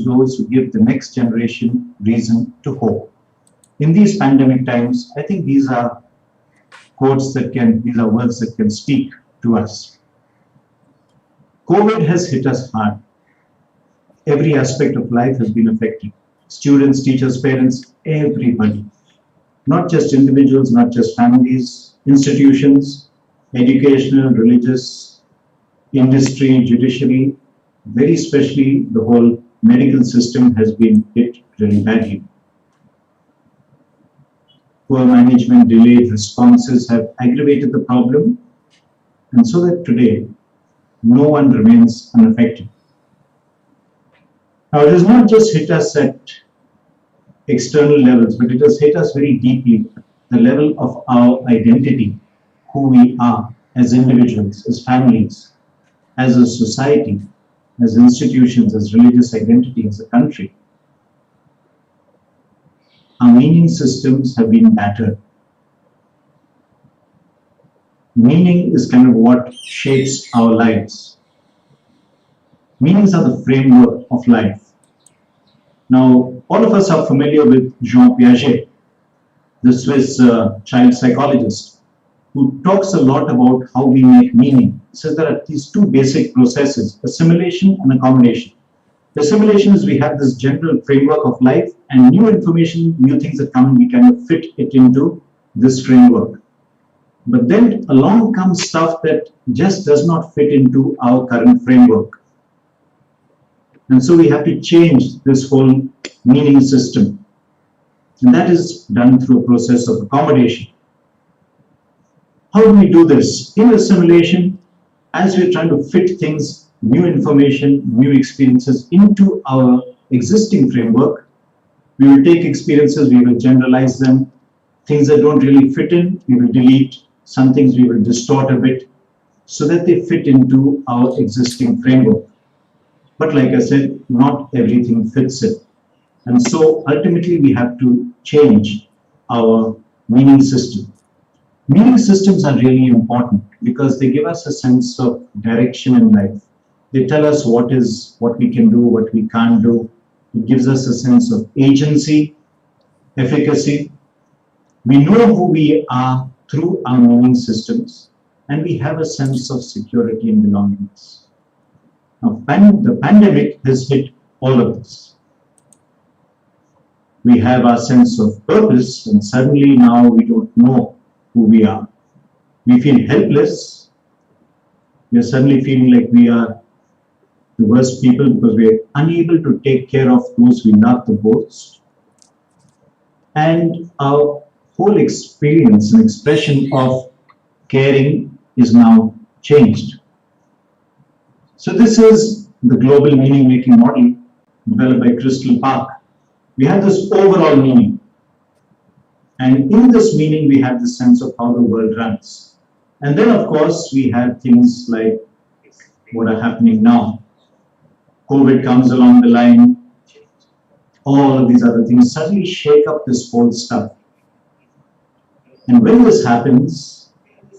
those who give the next generation reason to hope. In these pandemic times, I think these are these are words that can speak to us. COVID has hit us hard. Every aspect of life has been affected. Students, teachers, parents, everybody. Not just individuals, not just families, institutions, educational, religious, industry, judiciary, very especially the whole medical system has been hit really badly. Poor management, delayed responses have aggravated the problem, and so that today no one remains unaffected. Now, it has not just hit us at external levels, but it has hit us very deeply at the level of our identity, who we are as individuals, as families, as a society, as institutions, as religious identity, as a country. Our meaning systems have been battered. Meaning is kind of what shapes our lives. Meanings are the framework of life. Now, all of us are familiar with Jean Piaget, the Swiss child psychologist, who talks a lot about how we make meaning. He says there are these two basic processes, assimilation and accommodation. Assimilation is we have this general framework of life, and new information, new things that come, we kind of fit it into this framework. But then along comes stuff that just does not fit into our current framework. And so we have to change this whole meaning system. And that is done through a process of accommodation. How do we do this? In assimilation, as we're trying to fit things, new information, new experiences into our existing framework, we will take experiences, we will generalize them. Things that don't really fit in, we will delete. Some things we will distort a bit so that they fit into our existing framework. But like I said, not everything fits it. And so ultimately we have to change our meaning system. Meaning systems are really important because they give us a sense of direction in life. They tell us what we can do, what we can't do. It gives us a sense of agency, efficacy. We know who we are through our meaning systems, and we have a sense of security and belongingness. Now, the pandemic has hit all of this. We have our sense of purpose, and suddenly now we don't know who we are. We feel helpless. We are suddenly feeling like we are the worst people because we are unable to take care of those we love the most. And our whole experience and expression of caring is now changed. So this is the global meaning-making model developed by Crystal Park. We have this overall meaning. And in this meaning, we have the sense of how the world runs. And then, of course, we have things like what are happening now. COVID comes along the line. All of these other things suddenly shake up this whole stuff. And when this happens,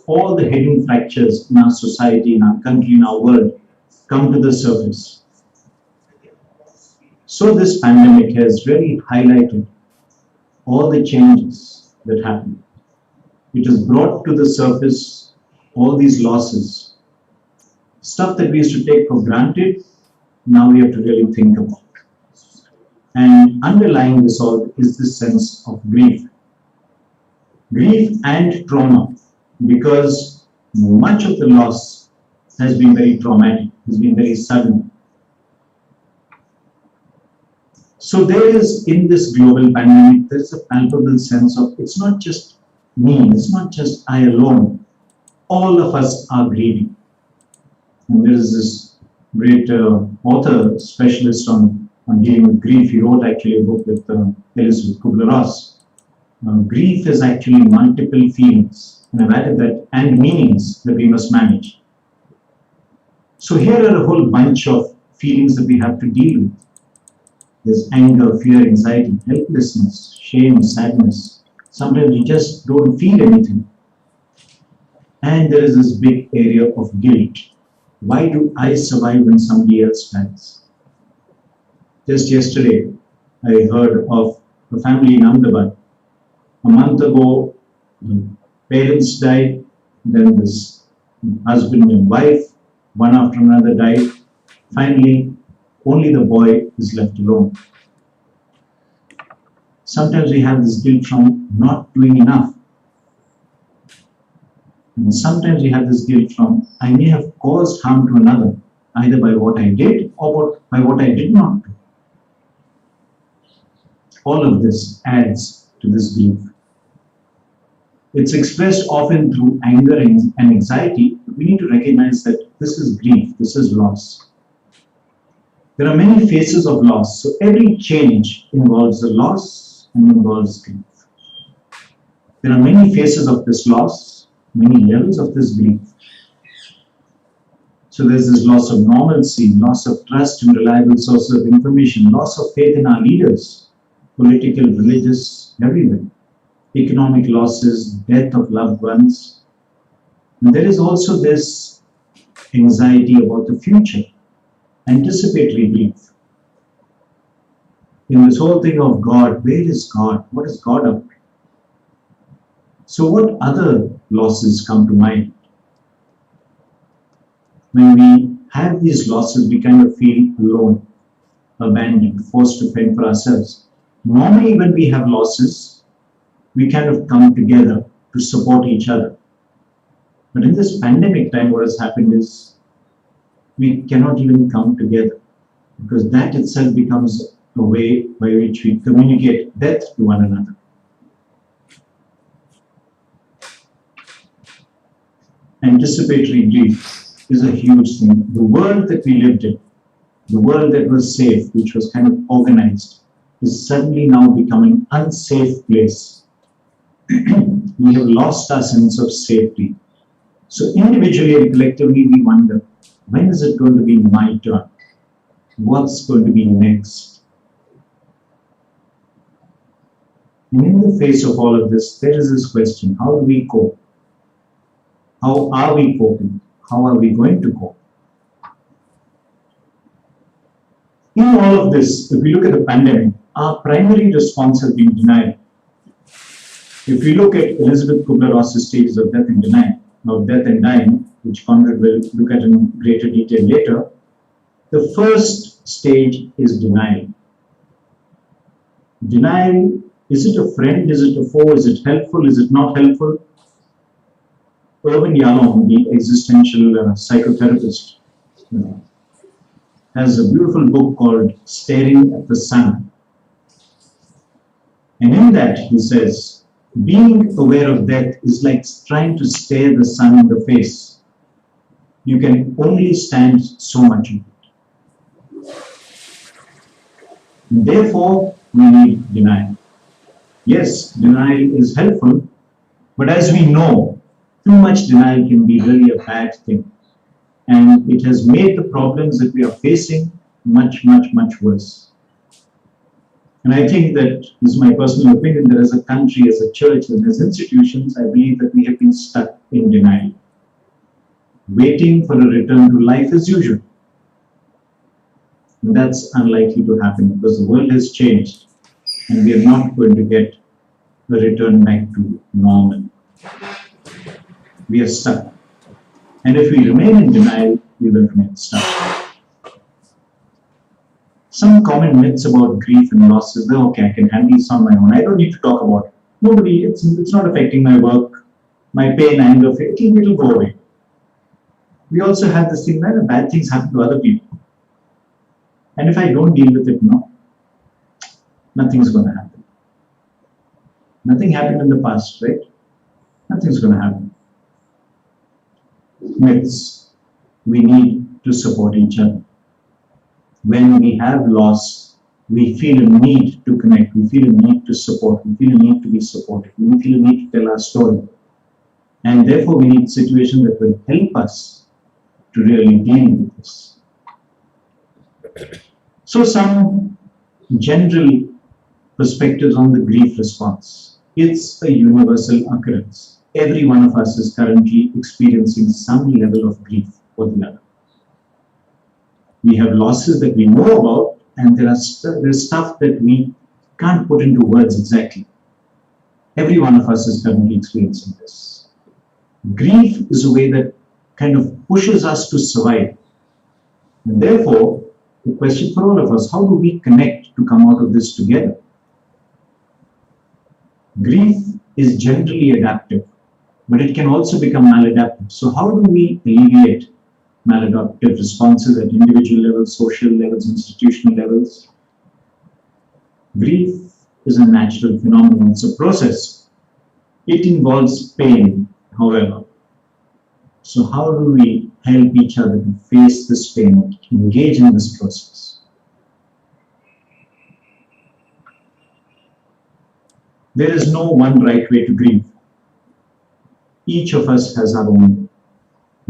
all the hidden fractures in our society, in our country, in our world come to the surface. So this pandemic has really highlighted all the changes that happened. It has brought to the surface all these losses. Stuff that we used to take for granted, now we have to really think about. And underlying this all is this sense of grief. Grief and trauma, because much of the loss has been very traumatic, has been very sudden. So there is, in this global pandemic, there is a palpable sense of, it's not just me, it's not just I alone. All of us are grieving. And there is this great author, specialist on dealing with grief. He wrote actually a book with Elizabeth Kubler-Ross. Grief is actually multiple feelings, and I've added that, and meanings that we must manage. So here are a whole bunch of feelings that we have to deal with. There's anger, fear, anxiety, helplessness, shame, sadness. Sometimes you just don't feel anything. And there is this big area of guilt. Why do I survive when somebody else dies? Just yesterday, I heard of a family in Ahmedabad. A month ago, the parents died, then this husband and wife, one after another died. Finally, only the boy is left alone. Sometimes we have this guilt from not doing enough. And sometimes we have this guilt from I may have caused harm to another, either by what I did or by what I did not do. All of this adds to this grief. It's expressed often through anger and anxiety. We need to recognize that this is grief, this is loss. There are many phases of loss, so every change involves a loss and involves grief. There are many phases of this loss, many levels of this grief. So there's this loss of normalcy, loss of trust in reliable sources of information, loss of faith in our leaders, political, religious, everywhere. Economic losses, death of loved ones. And there is also this anxiety about the future, anticipatory grief. In this whole thing of God, where is God? What is God up to? So what other losses come to mind? When we have these losses, we kind of feel alone, abandoned, forced to fend for ourselves. Normally when we have losses, we kind of come together to support each other. But in this pandemic time, what has happened is we cannot even come together because that itself becomes a way by which we communicate death to one another. Anticipatory grief is a huge thing. The world that we lived in, the world that was safe, which was kind of organized, is suddenly now becoming an unsafe place. We have lost our sense of safety. So individually and collectively we wonder, when is it going to be my turn? What's going to be next? And in the face of all of this, there is this question, how do we cope? How are we coping? How are we going to cope? In all of this, if we look at the pandemic, our primary response has been denial. If we look at Elizabeth Kubler-Ross's stages of death and denial, of death and dying, which Conrad will look at in greater detail later, the first stage is denial. Denial, is it a friend? Is it a foe? Is it helpful? Is it not helpful? Irvin Yalom, the existential psychotherapist, has a beautiful book called Staring at the Sun. And in that, he says, being aware of death is like trying to stare the sun in the face. You can only stand so much of it. And therefore, we need denial. Yes, denial is helpful, but as we know, too much denial can be really a bad thing. And it has made the problems that we are facing much, much, much worse. And I think that, this is my personal opinion, that as a country, as a church, and as institutions, I believe that we have been stuck in denial, waiting for a return to life as usual. And that's unlikely to happen because the world has changed and we are not going to get a return back to normal. We are stuck. And if we remain in denial, we will remain stuck. Some common myths about grief and loss is that, okay, I can handle this on my own. I don't need to talk about it. Nobody, it's not affecting my work, my pain, anger, it'll go away. We also have this thing that bad things happen to other people. And if I don't deal with it now, nothing's going to happen. Nothing happened in the past, right? Nothing's going to happen. Myths. We need to support each other. When we have loss, we feel a need to connect, we feel a need to support, we feel a need to be supported, we feel a need to tell our story. And therefore, we need situations that will help us to really deal with this. So some general perspectives on the grief response. It's a universal occurrence. Every one of us is currently experiencing some level of grief or the other. We have losses that we know about, and there's stuff that we can't put into words exactly. Every one of us is currently experiencing this. Grief is a way that kind of pushes us to survive. And therefore, the question for all of us, how do we connect to come out of this together? Grief is generally adaptive, but it can also become maladaptive. So how do we alleviate maladaptive responses at individual levels, social levels, institutional levels? Grief is a natural phenomenon, it's a process. It involves pain, however. So how do we help each other to face this pain, engage in this process? There is no one right way to grieve. Each of us has our own.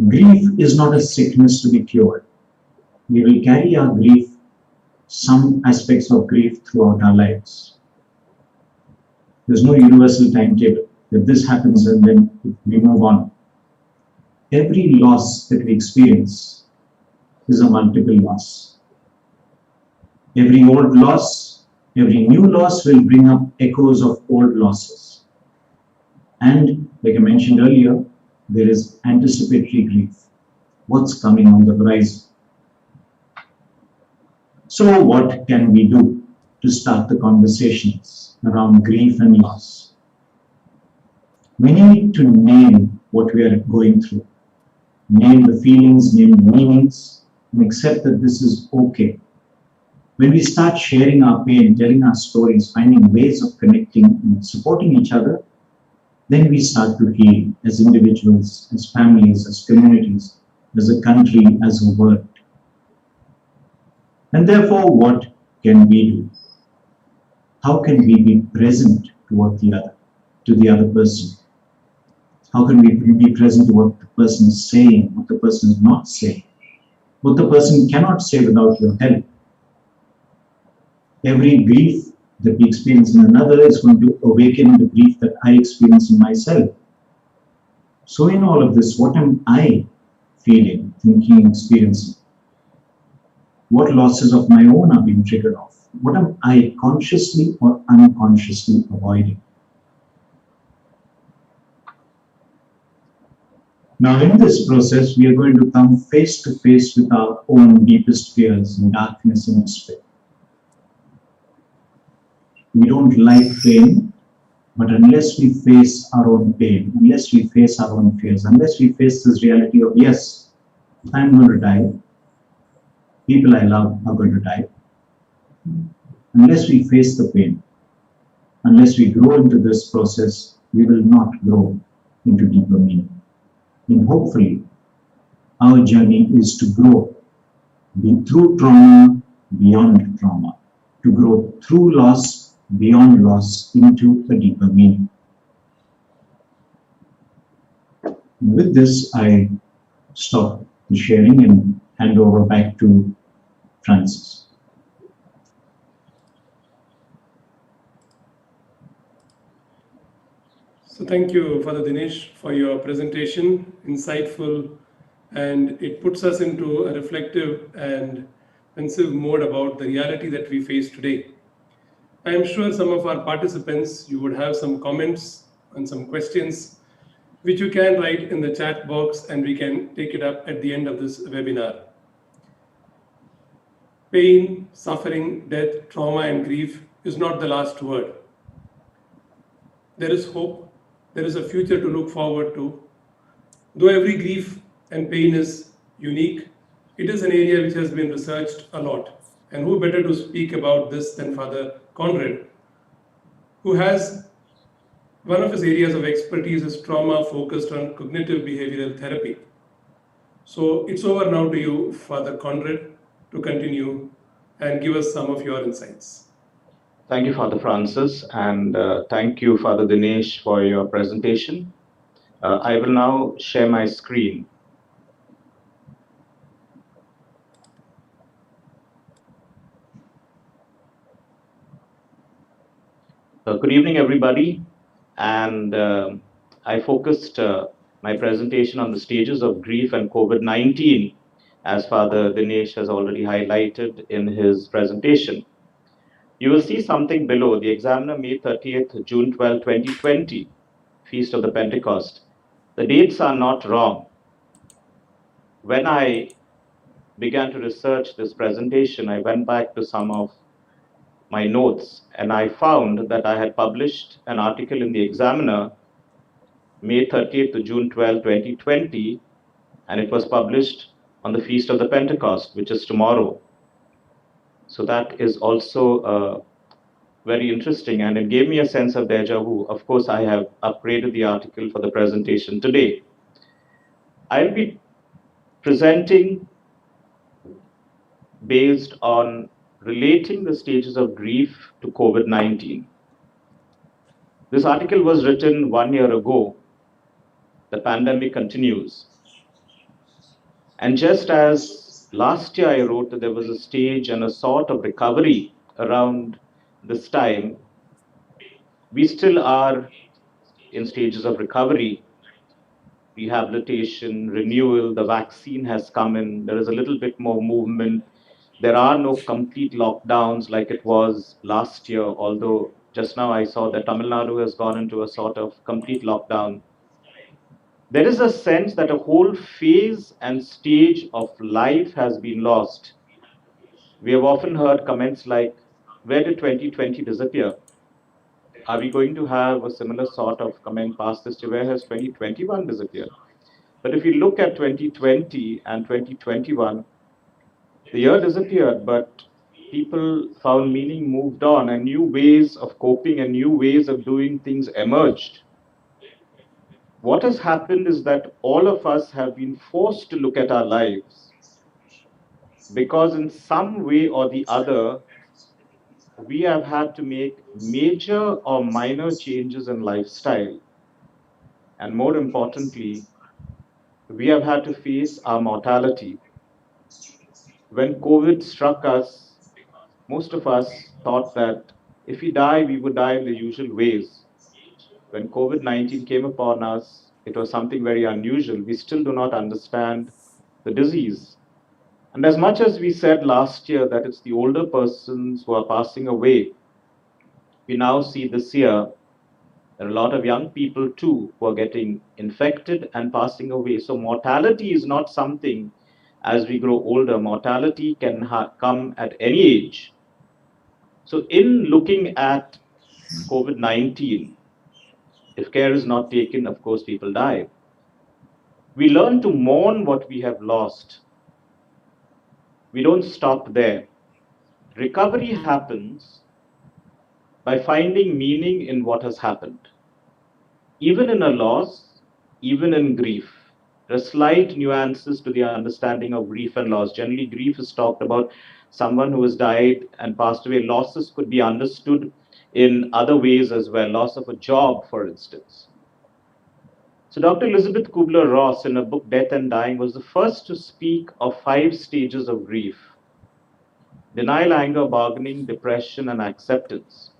Grief is not a sickness to be cured. We will carry our grief, some aspects of grief throughout our lives. There's no universal timetable that this happens and then we move on. Every loss that we experience is a multiple loss. Every old loss, every new loss will bring up echoes of old losses. And like I mentioned earlier, there is anticipatory grief. What's coming on the horizon? So what can we do to start the conversations around grief and loss? We need to name what we are going through. Name the feelings, name the meanings, and accept that this is okay. When we start sharing our pain, telling our stories, finding ways of connecting and supporting each other, then we start to heal as individuals, as families, as communities, as a country, as a world. And therefore, what can we do? How can we be present toward to the other person? How can we be present to what the person is saying, what the person is not saying, what the person cannot say without your help? Every grief that we experience in another is going to awaken the grief that I experience in myself. So in all of this, what am I feeling, thinking, experiencing? What losses of my own are being triggered off? What am I consciously or unconsciously avoiding? Now in this process, we are going to come face to face with our own deepest fears in darkness and despair. We don't like pain, but unless we face our own pain, unless we face our own fears, unless we face this reality of, yes, I'm going to die, people I love are going to die, unless we face the pain, unless we grow into this process, we will not grow into deeper meaning. And hopefully, our journey is to grow through trauma, beyond trauma, to grow through loss, beyond loss, into a deeper meaning. And with this, I stop the sharing and hand over back to Francis. So thank you, Father Dinesh, for your presentation, insightful, and it puts us into a reflective and pensive mode about the reality that we face today. I am sure some of our participants, you would have some comments and some questions, which you can write in the chat box and we can take it up at the end of this webinar. Pain, suffering, death, trauma, and grief is not the last word. There is hope. There is a future to look forward to. Though every grief and pain is unique, it is an area which has been researched a lot. And who better to speak about this than Father Conrad, who has one of his areas of expertise is trauma focused on cognitive behavioral therapy. So it's over now to you, Father Conrad, to continue and give us some of your insights. Thank you, Father Francis, and thank you, Father Dinesh, for your presentation. I will now share my screen. Good evening, everybody. And I focused my presentation on the stages of grief and COVID-19 as Father Dinesh has already highlighted in his presentation. You will see something below. The examiner, May 30th, June 12, 2020, Feast of the Pentecost. The dates are not wrong. When I began to research this presentation, I went back to some of my notes and I found that I had published an article in the Examiner May 30th to June 12, 2020, and it was published on the Feast of the Pentecost, which is tomorrow. So that is also very interesting, and it gave me a sense of deja vu. Of course, I have upgraded the article for the presentation today. I'll be presenting based on relating the stages of grief to COVID-19. This article was written 1 year ago. The pandemic continues. And just as last year I wrote that there was a stage and a sort of recovery around this time, we still are in stages of recovery, rehabilitation, renewal. The vaccine has come in. There is a little bit more movement. There are no complete lockdowns like it was last year, although just now I saw that Tamil Nadu has gone into a sort of complete lockdown. There is a sense that a whole phase and stage of life has been lost. We have often heard comments like, where did 2020 disappear? Are we going to have a similar sort of comment past this year? Where has 2021 disappeared? But if you look at 2020 and 2021, the year disappeared, but people found meaning, moved on, and new ways of coping and new ways of doing things emerged. What has happened is that all of us have been forced to look at our lives because, in some way or the other, we have had to make major or minor changes in lifestyle. And more importantly, we have had to face our mortality. When COVID struck us, most of us thought that if we die, we would die in the usual ways. When COVID-19 came upon us, it was something very unusual. We still do not understand the disease. And as much as we said last year that it's the older persons who are passing away, we now see this year there are a lot of young people too who are getting infected and passing away. So mortality is not something, as we grow older, mortality can come at any age. So in looking at COVID-19, if care is not taken, of course, people die. We learn to mourn what we have lost. We don't stop there. Recovery happens by finding meaning in what has happened. Even in a loss, even in grief, there are slight nuances to the understanding of grief and loss. Generally, grief is talked about someone who has died and passed away. Losses could be understood in other ways as well. Loss of a job, for instance. So Dr. Elizabeth Kubler-Ross, in her book Death and Dying, was the first to speak of 5 stages of grief: denial, anger, bargaining, depression, and acceptance.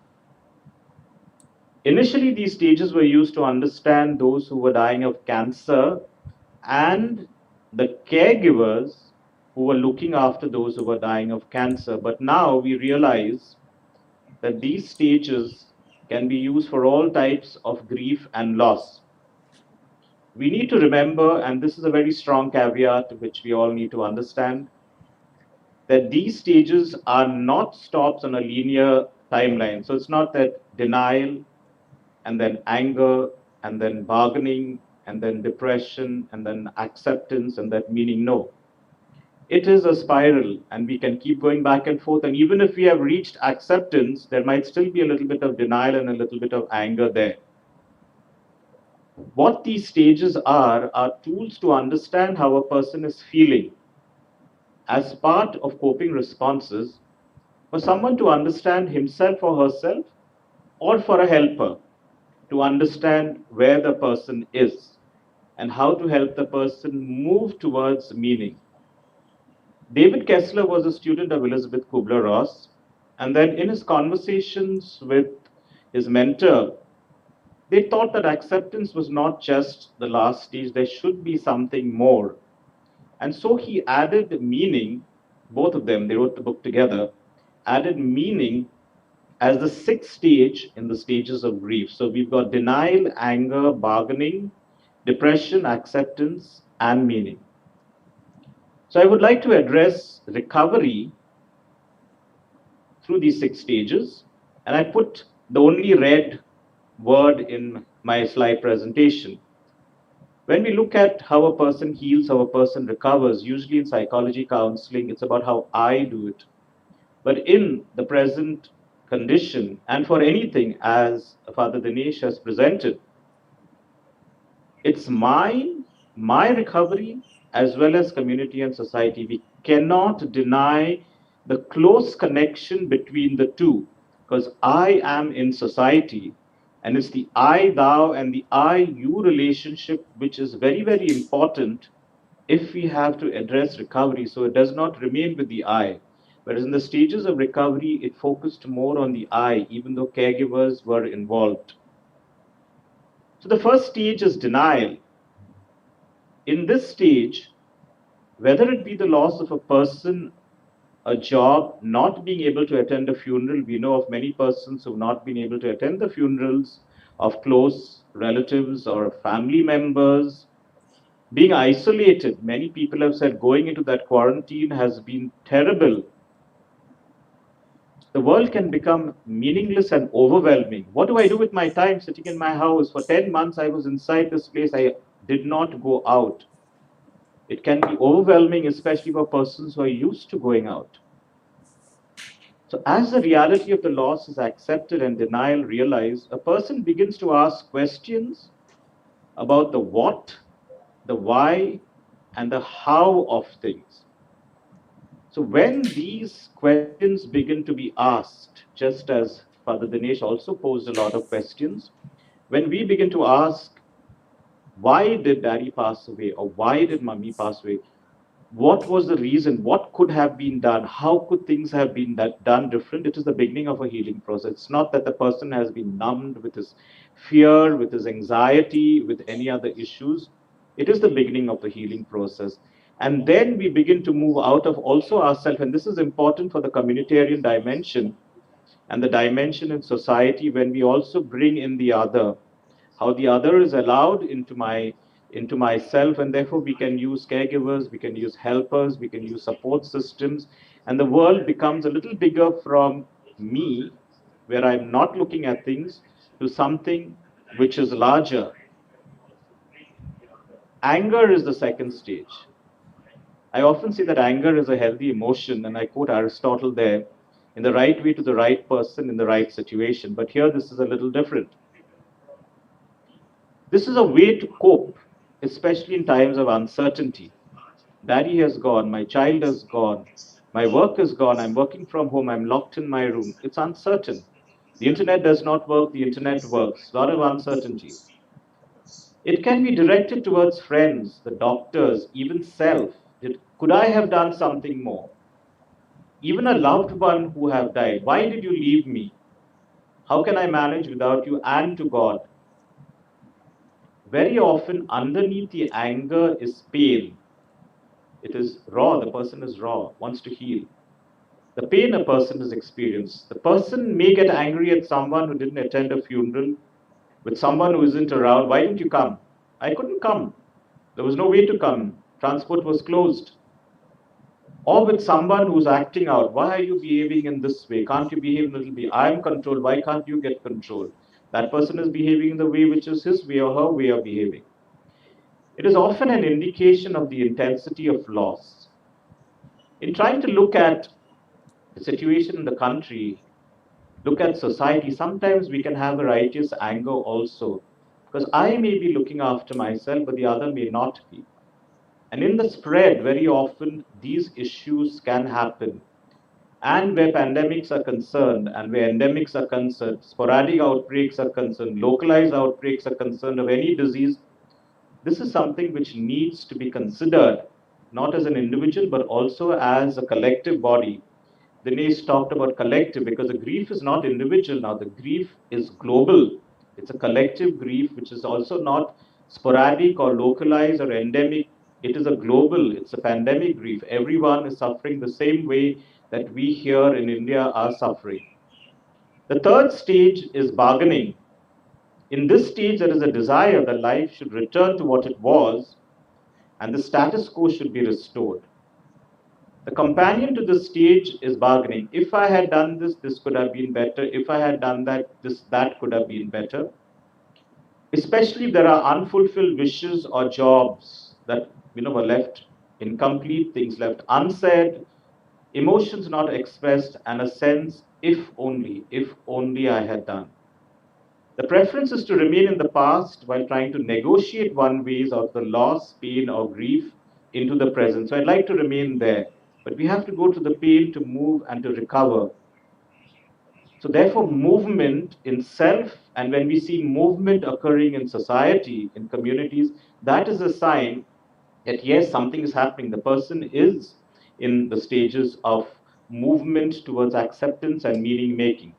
Initially, these stages were used to understand those who were dying of cancer and the caregivers who were looking after those who were dying of cancer. But now we realize that these stages can be used for all types of grief and loss. We need to remember, and this is a very strong caveat which we all need to understand, that these stages are not stops on a linear timeline. So it's not that denial and then anger and then bargaining and then depression and then acceptance and that meaning. No, it is a spiral and we can keep going back and forth. And even if we have reached acceptance, there might still be a little bit of denial and a little bit of anger there. What these stages are tools to understand how a person is feeling as part of coping responses for someone to understand himself or herself, or for a helper to understand where the person is and how to help the person move towards meaning. David Kessler was a student of Elizabeth Kubler-Ross, and then in his conversations with his mentor, they thought that acceptance was not just the last stage, there should be something more. And so he added meaning, both of them, they wrote the book together, added meaning as the sixth stage in the stages of grief. So we've got denial, anger, bargaining, depression, acceptance, and meaning. So I would like to address recovery through these six stages, and I put the only red word in my slide presentation. When we look at how a person heals, how a person recovers, usually in psychology counseling, it's about how I do it. But in the present condition, and for anything, as Father Dinesh has presented, it's my recovery, as well as community and society. We cannot deny the close connection between the two, because I am in society, and it's the I, thou, and the I, you relationship, which is very, very important if we have to address recovery, so it does not remain with the I. Whereas in the stages of recovery, it focused more on the I, even though caregivers were involved. So the first stage is denial. In this stage, whether it be the loss of a person, a job, not being able to attend a funeral, we know of many persons who have not been able to attend the funerals of close relatives or family members, being isolated. Many people have said going into that quarantine has been terrible. The world can become meaningless and overwhelming. What do I do with my time sitting in my house? For 10 months, I was inside this place. I did not go out. It can be overwhelming, especially for persons who are used to going out. So, as the reality of the loss is accepted and denial realized, a person begins to ask questions about the what, the why, and the how of things. So, when these questions begin to be asked, just as Father Dinesh also posed a lot of questions, when we begin to ask, why did daddy pass away, or why did mummy pass away? What was the reason? What could have been done? How could things have been done different? It is the beginning of a healing process. It's not that the person has been numbed with his fear, with his anxiety, with any other issues. It is the beginning of the healing process. And then we begin to move out of also ourselves. And this is important for the communitarian dimension and the dimension in society when we also bring in the other, how the other is allowed into myself, and therefore we can use caregivers, we can use helpers, we can use support systems, and the world becomes a little bigger from me, where I'm not looking at things, to something which is larger. Anger is the second stage. I often say that anger is a healthy emotion, and I quote Aristotle there, in the right way to the right person in the right situation. But here this is a little different. This is a way to cope, especially in times of uncertainty. Daddy has gone, my child has gone, my work is gone, I'm working from home, I'm locked in my room. It's uncertain. The internet does not work, the internet works. A lot of uncertainty. It can be directed towards friends, the doctors, even self. Could I have done something more? Even a loved one who have died. Why did you leave me? How can I manage without you? And to God. Very often, underneath the anger is pain. It is raw, the person is raw, wants to heal. The pain a person has experienced. The person may get angry at someone who didn't attend a funeral, with someone who isn't around. Why didn't you come? I couldn't come. There was no way to come. Transport was closed. Or with someone who's acting out. Why are you behaving in this way? Can't you behave a little bit? I'm controlled. Why can't you get control? That person is behaving in the way which is his way or her way of behaving. It is often an indication of the intensity of loss. In trying to look at the situation in the country, look at society, sometimes we can have a righteous anger also. Because I may be looking after myself, but the other may not be. And in the spread, very often these issues can happen. And where pandemics are concerned, and where endemics are concerned, sporadic outbreaks are concerned, localized outbreaks are concerned of any disease, this is something which needs to be considered, not as an individual, but also as a collective body. Dinesh talked about collective because the grief is not individual now, the grief is global. It's a collective grief which is also not sporadic or localized or endemic. It is a global, it's a pandemic grief. Everyone is suffering the same way that we here in India are suffering. The third stage is bargaining. In this stage, there is a desire that life should return to what it was and the status quo should be restored. The companion to this stage is bargaining. If I had done this, this could have been better. If I had done that, that could have been better. Especially if there are unfulfilled wishes or jobs that were left incomplete, things left unsaid, emotions not expressed, and a sense, if only I had done. The preference is to remain in the past while trying to negotiate one ways of the loss, pain, or grief into the present. So I'd like to remain there. But we have to go to the pain to move and to recover. So, therefore, movement in self, and when we see movement occurring in society, in communities, that is a sign that yes, something is happening. The person is in the stages of movement towards acceptance and meaning making.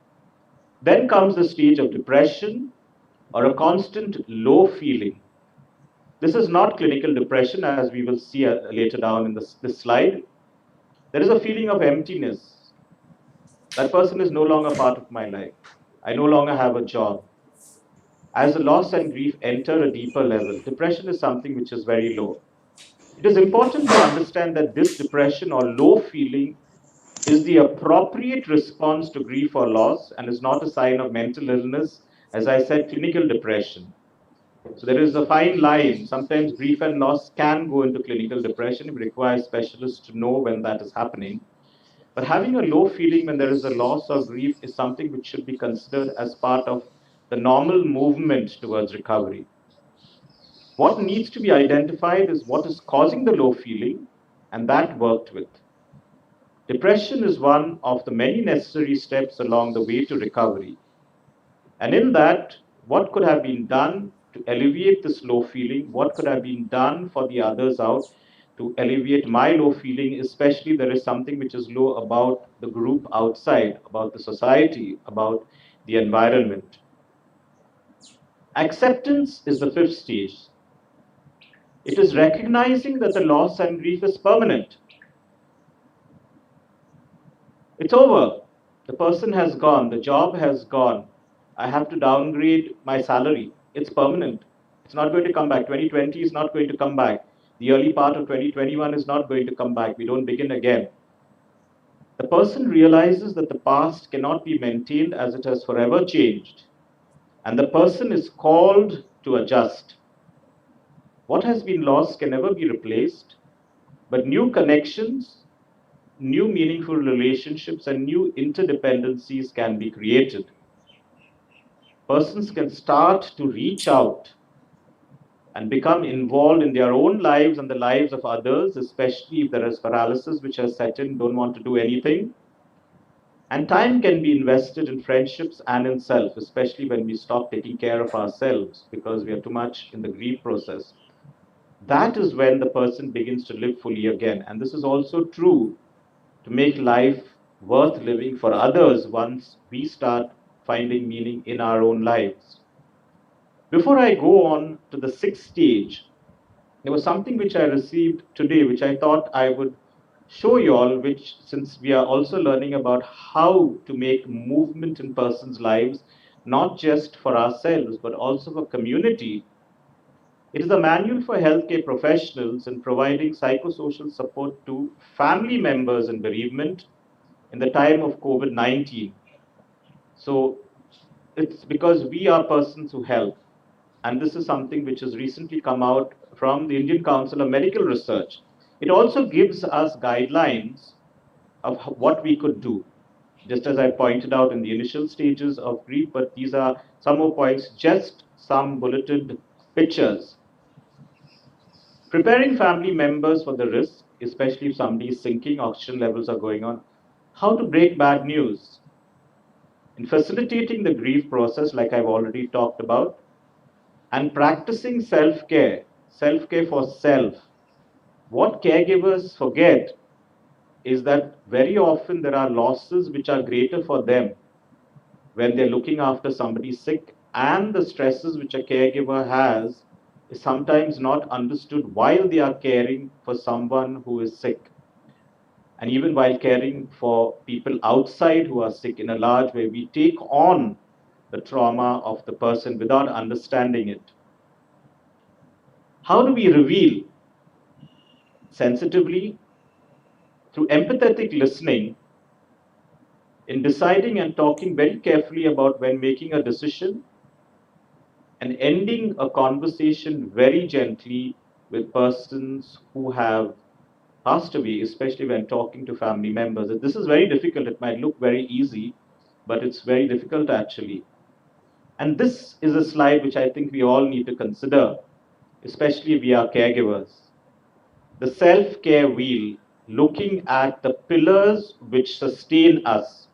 Then comes the stage of depression or a constant low feeling. This is not clinical depression, as we will see later down in this slide. There is a feeling of emptiness. That person is no longer part of my life. I no longer have a job. As the loss and grief enter a deeper level, depression is something which is very low. It is important to understand that this depression or low feeling is the appropriate response to grief or loss and is not a sign of mental illness, as I said, clinical depression. So there is a fine line. Sometimes grief and loss can go into clinical depression. It requires specialists to know when that is happening. But having a low feeling when there is a loss or grief is something which should be considered as part of the normal movement towards recovery. What needs to be identified is what is causing the low feeling, and that worked with. Depression is one of the many necessary steps along the way to recovery. And in that, what could have been done to alleviate this low feeling? What could have been done for the others out to alleviate my low feeling? Especially, there is something which is low about the group outside, about the society, about the environment. Acceptance is the fifth stage. It is recognizing that the loss and grief is permanent. It's over. The person has gone, the job has gone. I have to downgrade my salary. It's permanent. It's not going to come back. 2020 is not going to come back. The early part of 2021 is not going to come back. We don't begin again. The person realizes that the past cannot be maintained as it has forever changed. And the person is called to adjust. What has been lost can never be replaced, but new connections, new meaningful relationships, and new interdependencies can be created. Persons can start to reach out and become involved in their own lives and the lives of others, especially if there is paralysis which has set in, don't want to do anything. And time can be invested in friendships and in self, especially when we stop taking care of ourselves because we are too much in the grief process. That is when the person begins to live fully again. And this is also true to make life worth living for others once we start finding meaning in our own lives. Before I go on to the sixth stage, there was something which I received today, which I thought I would show you all, which since we are also learning about how to make movement in persons' lives, not just for ourselves, but also for community. It is a manual for healthcare professionals in providing psychosocial support to family members in bereavement in the time of COVID-19. So it's because we are persons who help. And this is something which has recently come out from the Indian Council of Medical Research. It also gives us guidelines of what we could do, just as I pointed out in the initial stages of grief, but these are some more points, just some bulleted pictures. Preparing family members for the risk, especially if somebody is sinking, oxygen levels are going on. How to break bad news. In facilitating the grief process, like I've already talked about, and practicing self care for self. What caregivers forget is that very often there are losses which are greater for them when they're looking after somebody sick, and the stresses which a caregiver has is sometimes not understood while they are caring for someone who is sick. And even while caring for people outside who are sick in a large way, we take on the trauma of the person without understanding it. How do we reveal sensitively? Through empathetic listening, in deciding and talking very carefully about when making a decision and ending a conversation very gently with persons who have passed away, especially when talking to family members. This is very difficult. It might look very easy, but it's very difficult actually. And this is a slide which I think we all need to consider, especially if we are caregivers. The self-care wheel, looking at the pillars which sustain us: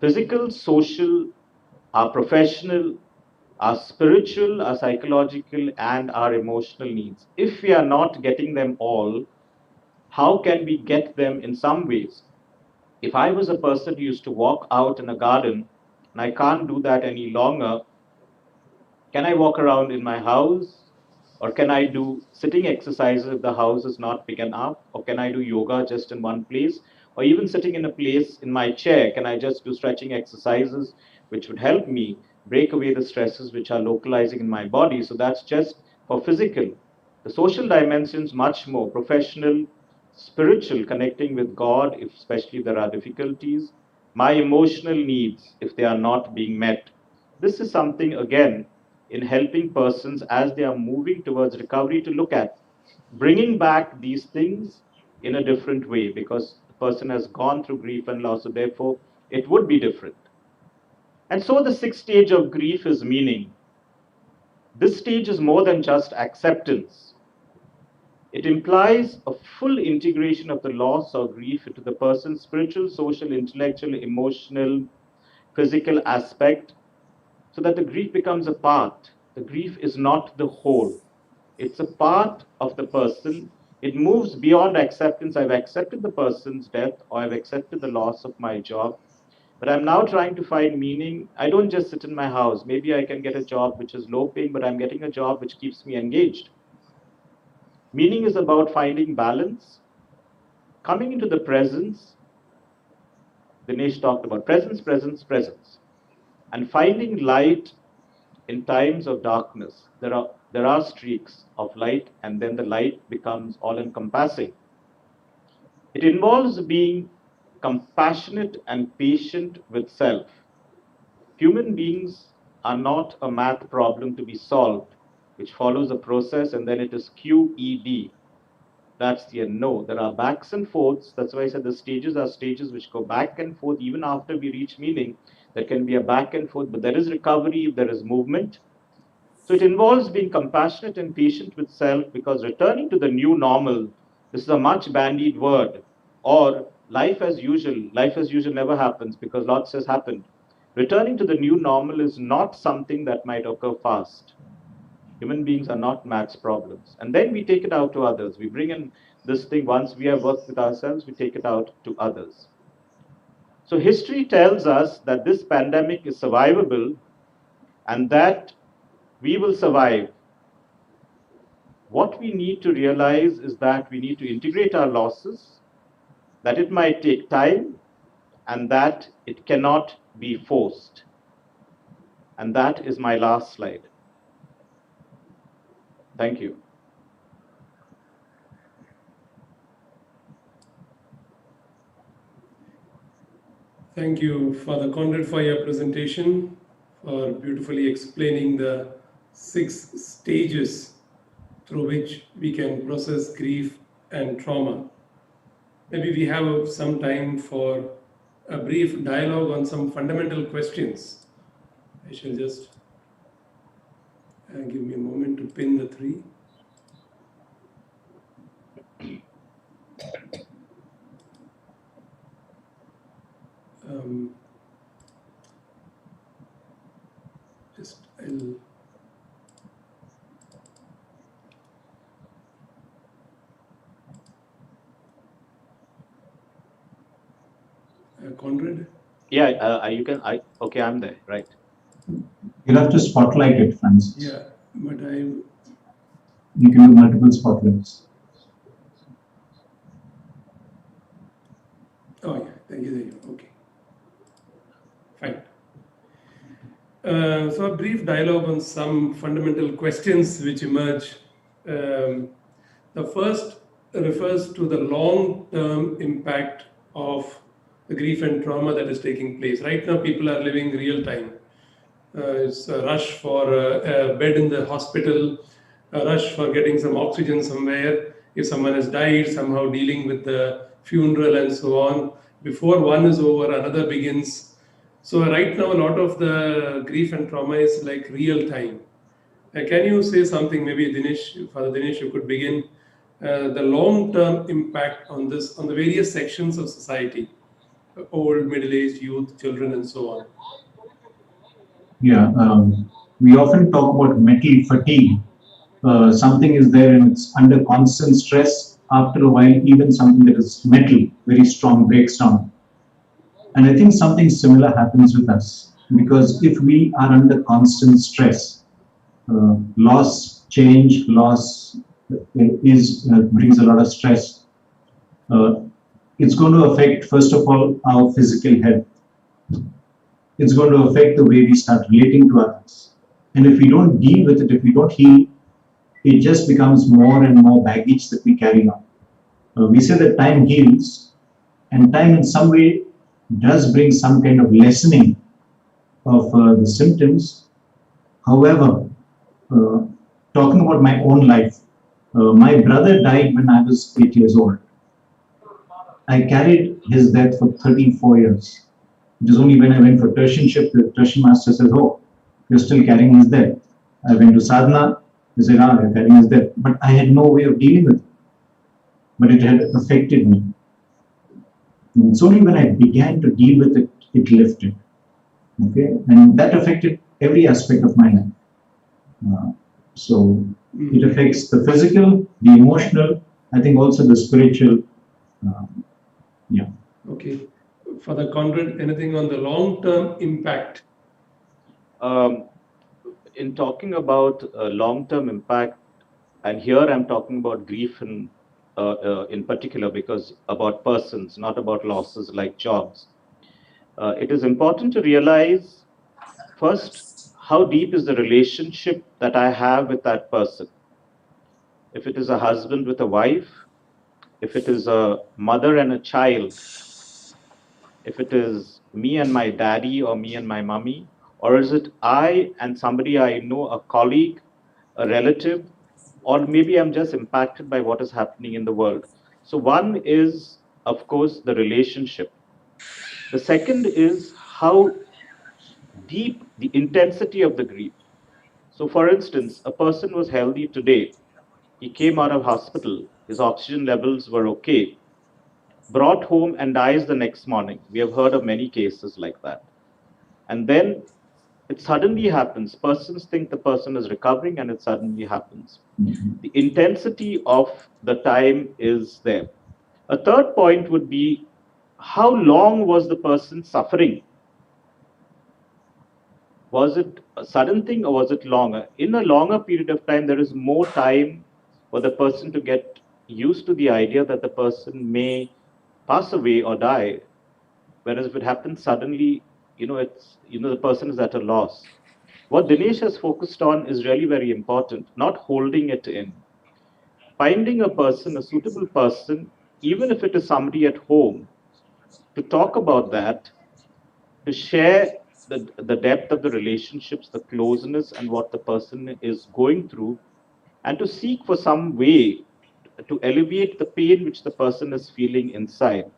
physical, social, our professional, our spiritual, our psychological, and our emotional needs. If we are not getting them all, how can we get them in some ways? If I was a person who used to walk out in a garden and I can't do that any longer, can I walk around in my house? Or can I do sitting exercises if the house is not big enough? Or can I do yoga just in one place? Or even sitting in a place in my chair, can I just do stretching exercises which would help me break away the stresses which are localizing in my body? So that's just for physical. The social dimensions, much more professional, spiritual, connecting with God, if, especially if there are difficulties, my emotional needs, if they are not being met. This is something, again, in helping persons as they are moving towards recovery to look at, bringing back these things in a different way, because the person has gone through grief and loss, so therefore it would be different. And so the sixth stage of grief is meaning. This stage is more than just acceptance. It implies a full integration of the loss or grief into the person's spiritual, social, intellectual, emotional, physical aspect, so that the grief becomes a part. The grief is not the whole. It's a part of the person. It moves beyond acceptance. I've accepted the person's death, or I've accepted the loss of my job, but I'm now trying to find meaning. I don't just sit in my house. Maybe I can get a job which is low paying, but I'm getting a job which keeps me engaged. Meaning is about finding balance, coming into the presence. Dinesh talked about presence, presence, presence, and finding light in times of darkness. There are streaks of light, and then the light becomes all encompassing. It involves being compassionate and patient with self. Human beings are not a math problem to be solved, which follows a process and then it is QED. That's the end. No, there are backs and forths. That's why I said the stages are stages which go back and forth even after we reach meaning. There can be a back and forth, but there is recovery if there is movement. So it involves being compassionate and patient with self, because returning to the new normal, this is a much bandied word, or life as usual never happens because lots has happened. Returning to the new normal is not something that might occur fast. Human beings are not maths problems. And then we take it out to others. We bring in this thing, once we have worked with ourselves, we take it out to others. So history tells us that this pandemic is survivable and that we will survive. What we need to realize is that we need to integrate our losses, that it might take time, and that it cannot be forced. And that is my last slide. Thank you. Thank you, Father Conrad, for your presentation, for beautifully explaining the 6 stages through which we can process grief and trauma. Maybe we have some time for a brief dialogue on some fundamental questions. I shall just give me a moment to pin the 3. I'll Conrad? Yeah, you can. Okay, I'm there, right. You'll have to spotlight it, Francis. Yeah, but I You can do multiple spotlights. Oh, yeah. Thank you. Okay. Fine. So, a brief dialogue on some fundamental questions which emerge. Um, the first refers to the long term impact of the grief and trauma that is taking place. Right now, people are living real time. It's a rush for a bed in the hospital, a rush for getting some oxygen somewhere. If someone has died, somehow dealing with the funeral and so on. Before one is over, another begins. So right now, a lot of the grief and trauma is like real time. Can you say something, maybe Dinesh, Father Dinesh, you could begin the long-term impact on this, on the various sections of society, old, middle-aged, youth, children, and so on. Yeah, we often talk about mental fatigue. Something is there and it's under constant stress. After a while, even something that is metal, very strong, breaks down. And I think something similar happens with us because if we are under constant stress, loss, change, loss is brings a lot of stress. Uh, it's going to affect, first of all, our physical health. It's going to affect the way we start relating to others. And if we don't deal with it, if we don't heal, it just becomes more and more baggage that we carry on. We say that time heals, and time in some way does bring some kind of lessening of the symptoms. However, uh, talking about my own life, my brother died when I was 8 years old. I carried his death for 34 years. It is only when I went for tertianship, the tertian master says, "Oh, you're still carrying his death." I went to sadhana, he said, "Ah, you're carrying his death." But I had no way of dealing with it. But it had affected me. And it's only when I began to deal with it, it lifted. Okay, and that affected every aspect of my life. So it affects the physical, the emotional, I think also the spiritual. Uh, yeah. Okay. Father Conrad, anything on the long-term impact? Um, in talking about long-term impact, and here I'm talking about grief in particular, because about persons, not about losses like jobs. It is important to realize first how deep is the relationship that I have with that person. If it is a husband with a wife, if it is a mother and a child, if it is me and my daddy or me and my mummy, or is it I and somebody I know, a colleague, a relative, or maybe I'm just impacted by what is happening in the world. So, one is, of course, the relationship. The second is how deep the intensity of the grief. So, for instance, a person was healthy today, he came out of hospital, his oxygen levels were okay, brought home and dies the next morning. We have heard of many cases like that. And then it suddenly happens. Persons think the person is recovering and it suddenly happens. The intensity of the time is there. A third point would be how long was the person suffering? Was it a sudden thing or was it longer? In a longer period of time, there is more time for the person to get used to the idea that the person may pass away or die. Whereas if it happens suddenly, the person is at a loss. What Dinesh has focused on is really very important, not holding it in. Finding a person, a suitable person, even if it is somebody at home, to talk about that, to share the depth of the relationships, the closeness, and what the person is going through, and to seek for some way to alleviate the pain which the person is feeling inside.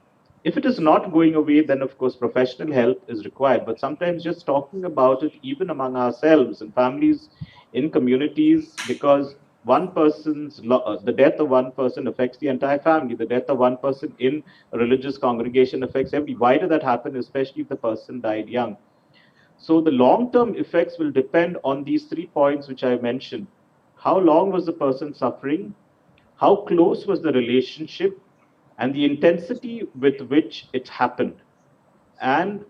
If it is not going away, then of course professional help is required. But sometimes just talking about it, even among ourselves in families, in communities, because the death of one person affects the entire family. The death of one person in a religious congregation affects every. Why did that happen? Especially if the person died young. So the long-term effects will depend on these 3 points which I mentioned. How long was the person suffering? How close was the relationship? And the intensity with which it happened. And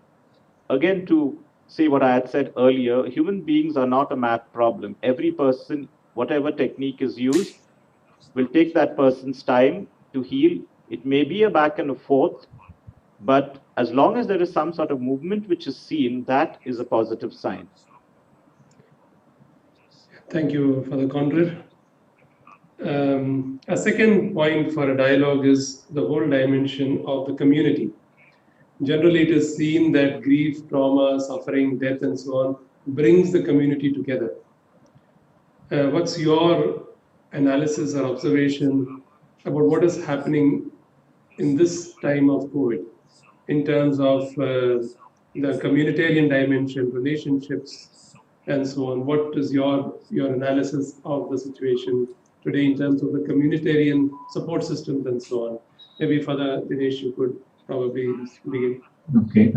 again, to say what I had said earlier, human beings are not a math problem. Every person, whatever technique is used, will take that person's time to heal. It may be a back and a forth, but as long as there is some sort of movement which is seen, that is a positive sign. Thank you, Father Conrad. A second point for a dialogue is the whole dimension of the community. Generally, it is seen that grief, trauma, suffering, death, and so on brings the community together. What's your analysis or observation about what is happening in this time of COVID in terms of the communitarian dimension, relationships, and so on? What is your analysis of the situation today in terms of the communitarian support systems and so on? Maybe Father Dinesh, you could probably begin. Okay.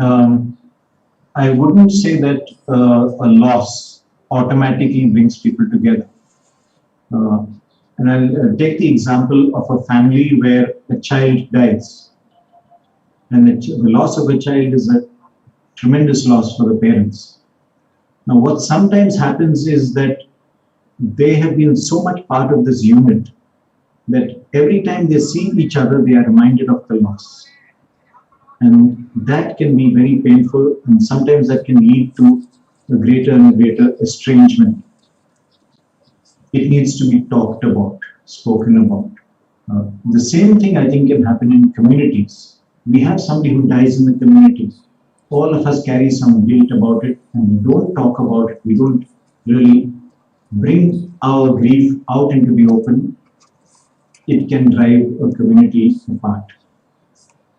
I wouldn't say that a loss automatically brings people together. Uh, and I'll take the example of a family where a child dies. And the loss of a child is a tremendous loss for the parents. Now, what sometimes happens is that they have been so much part of this unit that every time they see each other, they are reminded of the loss. And that can be very painful, and sometimes that can lead to a greater and greater estrangement. It needs to be talked about, spoken about. The same thing I think can happen in communities. We have somebody who dies in the community. All of us carry some guilt about it, and we don't talk about it. We don't really bring our grief out into the open. It can drive a community apart.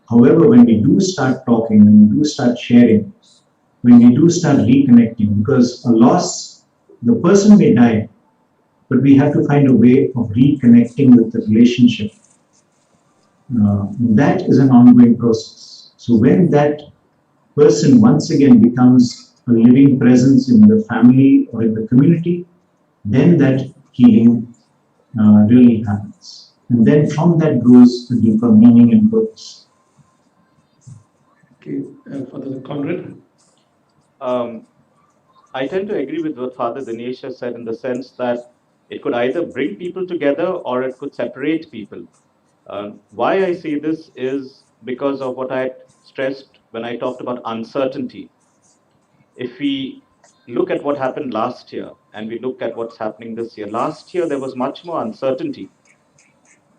However, when we do start talking, when we do start sharing, when we do start reconnecting, because a loss, the person may die, but we have to find a way of reconnecting with the relationship. That is an ongoing process. So when that person once again becomes a living presence in the family or in the community, then that healing really happens. And then from that grows a deeper meaning and purpose. Okay, Father Conrad. I tend to agree with what Father Dinesh has said in the sense that it could either bring people together or it could separate people. Why I say this is because of what I stressed when I talked about uncertainty. If we look at what happened last year and we look at what's happening this year, last year there was much more uncertainty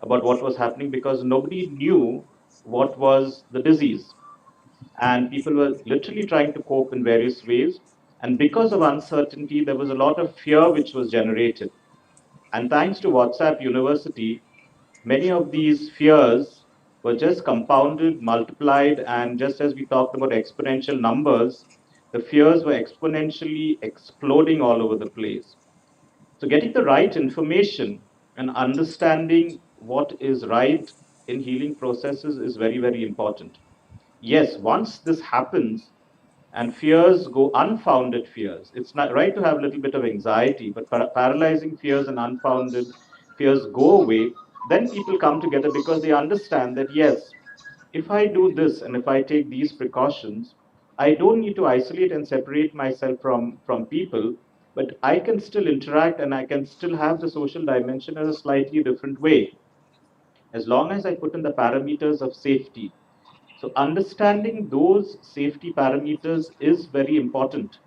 about what was happening because nobody knew what was the disease. And people were literally trying to cope in various ways. And because of uncertainty, there was a lot of fear which was generated. And thanks to WhatsApp University, many of these fears were just compounded, multiplied, and just as we talked about exponential numbers, the fears were exponentially exploding all over the place. So, getting the right information and understanding what is right in healing processes is very, very important. Yes, once this happens and fears go unfounded fears, it's not right to have a little bit of anxiety, but paralyzing fears and unfounded fears go away, then people come together because they understand that yes, if I do this and if I take these precautions, I don't need to isolate and separate myself from people, but I can still interact and I can still have the social dimension in a slightly different way as long as I put in the parameters of safety. So understanding those safety parameters is very important.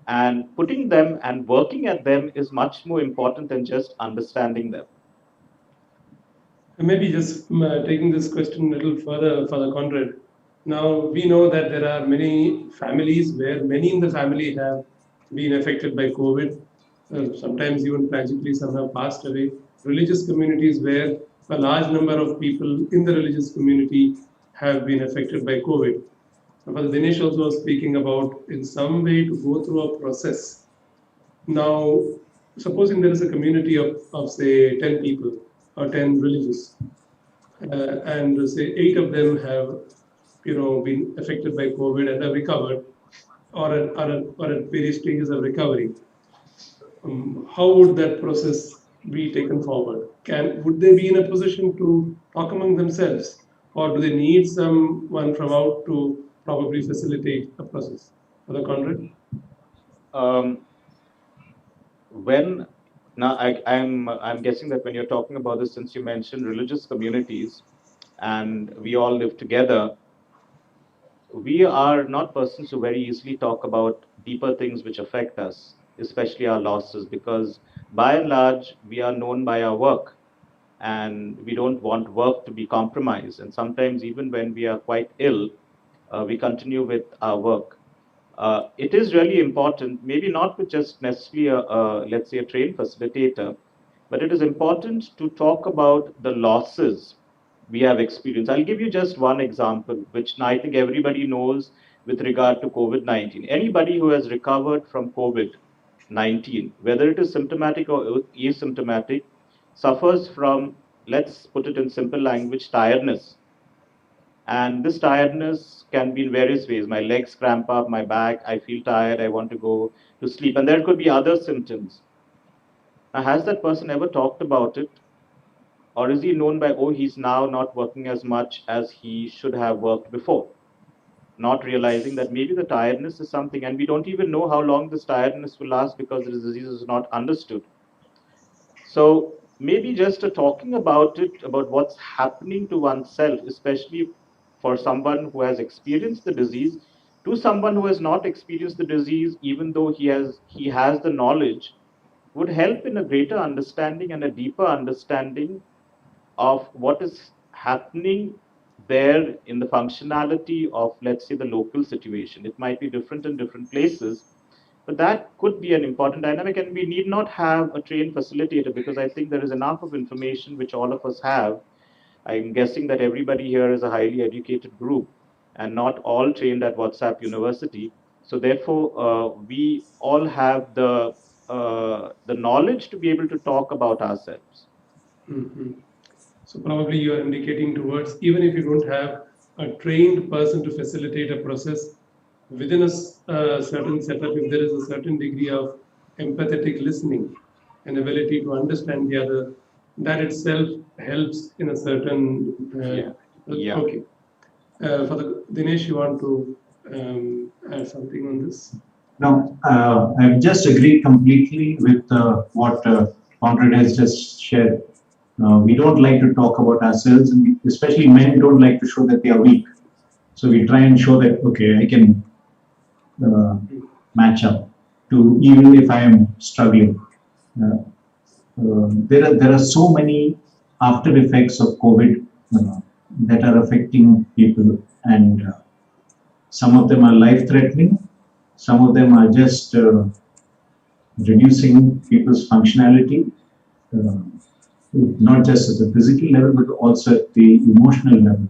And putting them and working at them is much more important than just understanding them. Maybe just taking this question a little further, Father Conrad. Now, we know that there are many families where many in the family have been affected by COVID. Sometimes even tragically, some have passed away. Religious communities where a large number of people in the religious community have been affected by COVID. Father Dinesh also was speaking about in some way to go through a process. Now, supposing there is a community of say 10 people or 10 religious, and say 8 of them have been affected by COVID and have recovered, or at various stages of recovery. How would that process be taken forward? Would they be in a position to talk among themselves, or do they need someone from out to probably facilitate the process? Father Conrad? Um, when Now, I'm guessing that when you're talking about this, since you mentioned religious communities and we all live together, we are not persons who very easily talk about deeper things which affect us, especially our losses, because by and large, we are known by our work and we don't want work to be compromised. And sometimes, even when we are quite ill, we continue with our work. It is really important, maybe not with just necessarily let's say, a trained facilitator, but it is important to talk about the losses we have experienced. I'll give you just one example, which I think everybody knows with regard to COVID 19. Anybody who has recovered from COVID 19, whether it is symptomatic or asymptomatic, suffers from, let's put it in simple language, tiredness. And this tiredness can be in various ways. My legs cramp up, my back, I feel tired, I want to go to sleep. And there could be other symptoms. Now, has that person ever talked about it? Or is he known by, oh, he's now not working as much as he should have worked before? Not realizing that maybe the tiredness is something, and we don't even know how long this tiredness will last because the disease is not understood. So maybe just talking about it, about what's happening to oneself, especially for someone who has experienced the disease, to someone who has not experienced the disease, even though he has the knowledge, would help in a greater understanding and a deeper understanding of what is happening there in the functionality of, let's say, the local situation. It might be different in different places, but that could be an important dynamic, and we need not have a trained facilitator because I think there is enough of information which all of us have. I'm guessing that everybody here is a highly educated group and not all trained at WhatsApp University. So therefore, we all have the knowledge to be able to talk about ourselves. Mhm. So probably you are indicating towards, even if you don't have a trained person to facilitate a process within a certain setup, if there is a certain degree of empathetic listening and ability to understand the other, that itself helps in a certain. Yeah. Yeah. Okay. For the Dinesh, you want to add something on this? Now, I just agree completely with what Conrad has just shared. We don't like to talk about ourselves, and especially men don't like to show that they are weak. So we try and show that, okay, I can uh, match up to even if I am struggling. There are so many after effects of COVID that are affecting people, and some of them are life threatening, some of them are just reducing people's functionality, uh, not just at the physical level, but also at the emotional level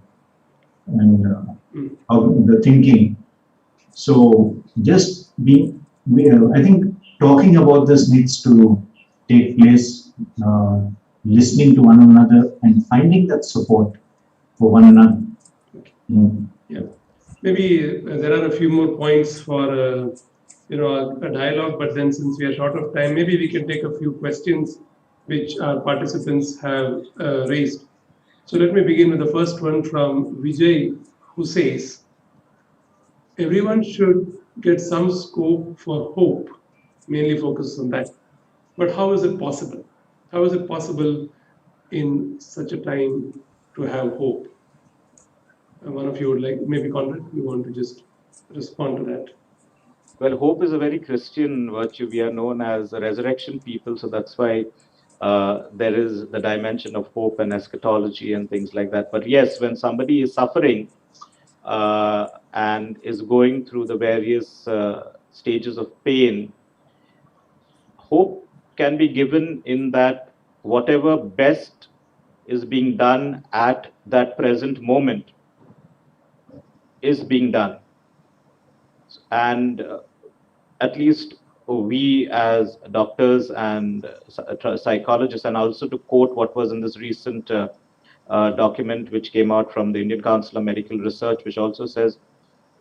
and the thinking. So just being, I think talking about this needs to take place, listening to one another and finding that support for one another. Okay. Mm. Yeah. Maybe there are a few more points for a dialogue, but then since we are short of time, maybe we can take a few questions which our participants have raised. So let me begin with the first one from Vijay, who says, everyone should get some scope for hope, mainly focus on that. But how is it possible? How is it possible in such a time to have hope? And one of you would like, maybe Conrad, you want to just respond to that? Well, hope is a very Christian virtue. We are known as a resurrection people, so that's why there is the dimension of hope and eschatology and things like that. But yes, when somebody is suffering and is going through the various stages of pain, hope can be given in that whatever best is being done at that present moment is being done. And at least we as doctors and psychologists, and also to quote what was in this recent document which came out from the Indian Council of Medical Research, which also says,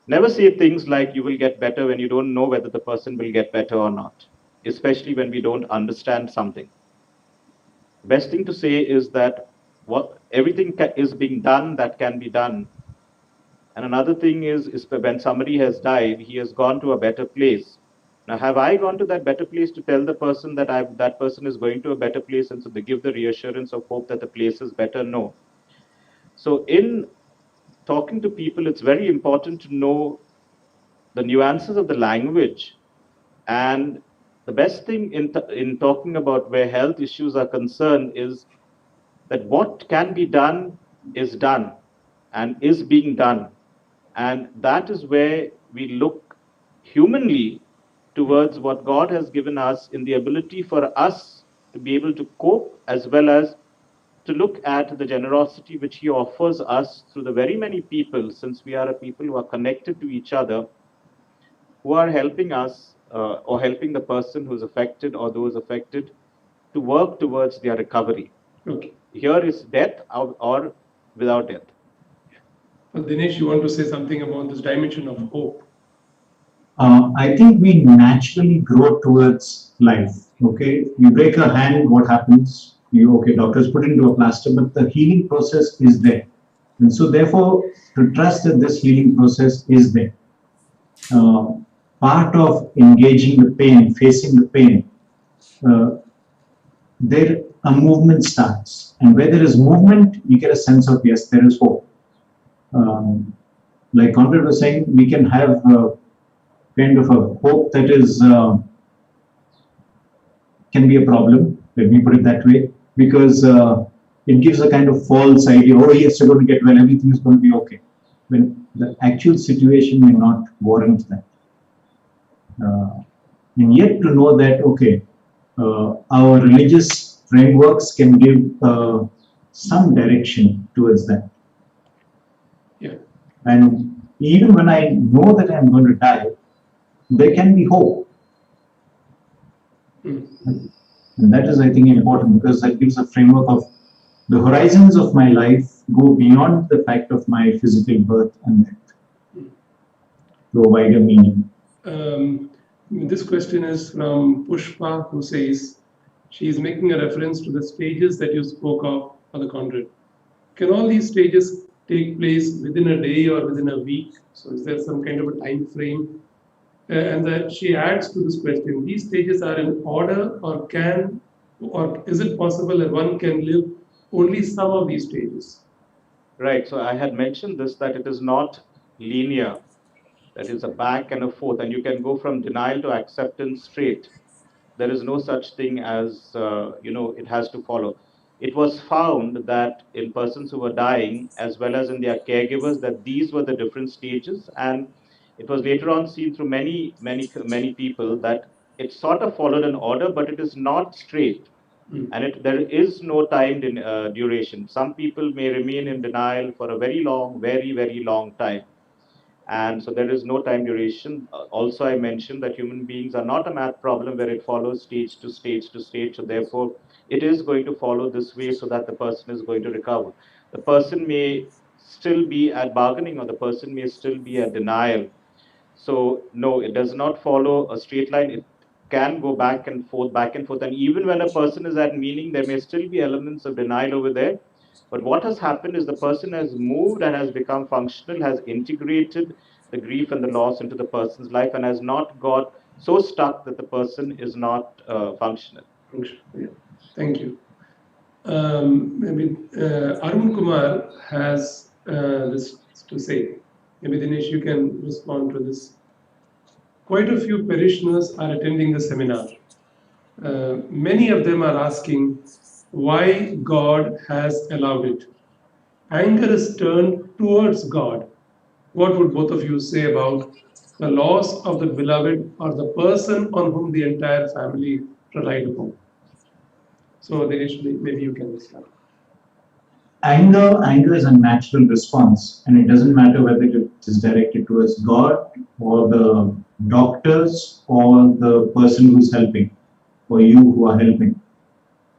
never say things like you will get better when you don't know whether the person will get better or not, especially when we don't understand something. Best thing to say is that what everything is being done that can be done. And another thing is when somebody has died, he has gone to a better place. Now, have I gone to that better place to tell the person that that person is going to a better place, and so they give the reassurance of hope that the place is better? No. So, in talking to people, it's very important to know the nuances of the language. And the best thing in talking about where health issues are concerned is that what can be done is done and is being done. And that is where we look humanly towards what God has given us in the ability for us to be able to cope, as well as to look at the generosity which He offers us through the very many people, since we are a people who are connected to each other, who are helping us or helping the person who's affected or those affected to work towards their recovery. Okay. Here is death or without death. But Dinesh, you want to say something about this dimension of hope? I think we naturally grow towards life. Okay, you break a hand, what happens? Doctors put into a plaster, but the healing process is there, and so therefore, to trust that this healing process is there. Part of engaging the pain, facing the pain, there a movement starts, and where there is movement, you get a sense of yes, there is hope. Like Conrad was saying, we can have kind of a hope that is can be a problem. Let me put it that way, because it gives a kind of false idea. Oh, yes, you're going to get well. Everything is going to be okay. When the actual situation may not warrant that. And yet to know that okay, our religious frameworks can give some direction towards that. Yeah. And even when I know that I'm going to die, there can be hope. And that is, I think, important, because that gives a framework of the horizons of my life go beyond the fact of my physical birth and death to a wider meaning. This question is from Pushpa, who says she is making a reference to the stages that you spoke of, Father Conrad. Can all these stages take place within a day or within a week? So is there some kind of a time frame? And that she adds to this question, these stages are in order, or is it possible that one can live only some of these stages? Right. So I had mentioned this, that it is not linear, that is a back and a forth, and you can go from denial to acceptance straight. There is no such thing as, it has to follow. It was found that in persons who were dying, as well as in their caregivers, that these were the different stages. And it was later on seen through many people that it sort of followed an order, but it is not straight. And there is no timed duration. Some people may remain in denial for a very long, very long time. And so there is no time duration. Also, I mentioned that human beings are not a math problem where it follows stage to stage to stage. So therefore, it is going to follow this way so that the person is going to recover. The person may still be at bargaining, or the person may still be at denial. So no, it does not follow a straight line. It can go back and forth, back and forth. And even when a person is at meaning, there may still be elements of denial over there. But what has happened is the person has moved and has become functional, has integrated the grief and the loss into the person's life, and has not got so stuck that the person is not functional. Yeah. Thank you. Maybe Arun Kumar has this to say. Maybe Dinesh, you can respond to this. Quite a few parishioners are attending the seminar. Many of them are asking why God has allowed it. Anger is turned towards God. What would both of you say about the loss of the beloved or the person on whom the entire family relied upon? So, Dinesh, maybe you can start. Anger is a natural response, and it doesn't matter whether it is directed towards God or the doctors or the person who's helping or you who are helping.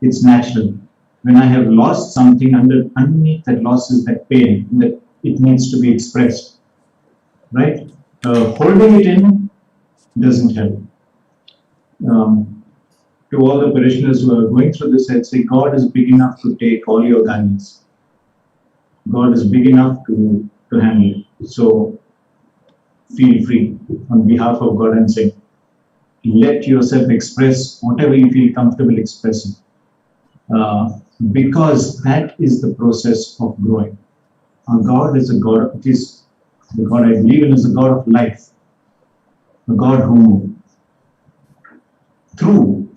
It's natural. When I have lost something, underneath that loss is that pain that it needs to be expressed, right? Holding it in doesn't help. To all the parishioners who are going through this, I'd say God is big enough to take all your guns. God is big enough to handle it. So feel free on behalf of God and say. let yourself express whatever you feel comfortable expressing, uh, because that is the process of growing. Our God is a God, it is the God I believe in is a God of life, a God who, through,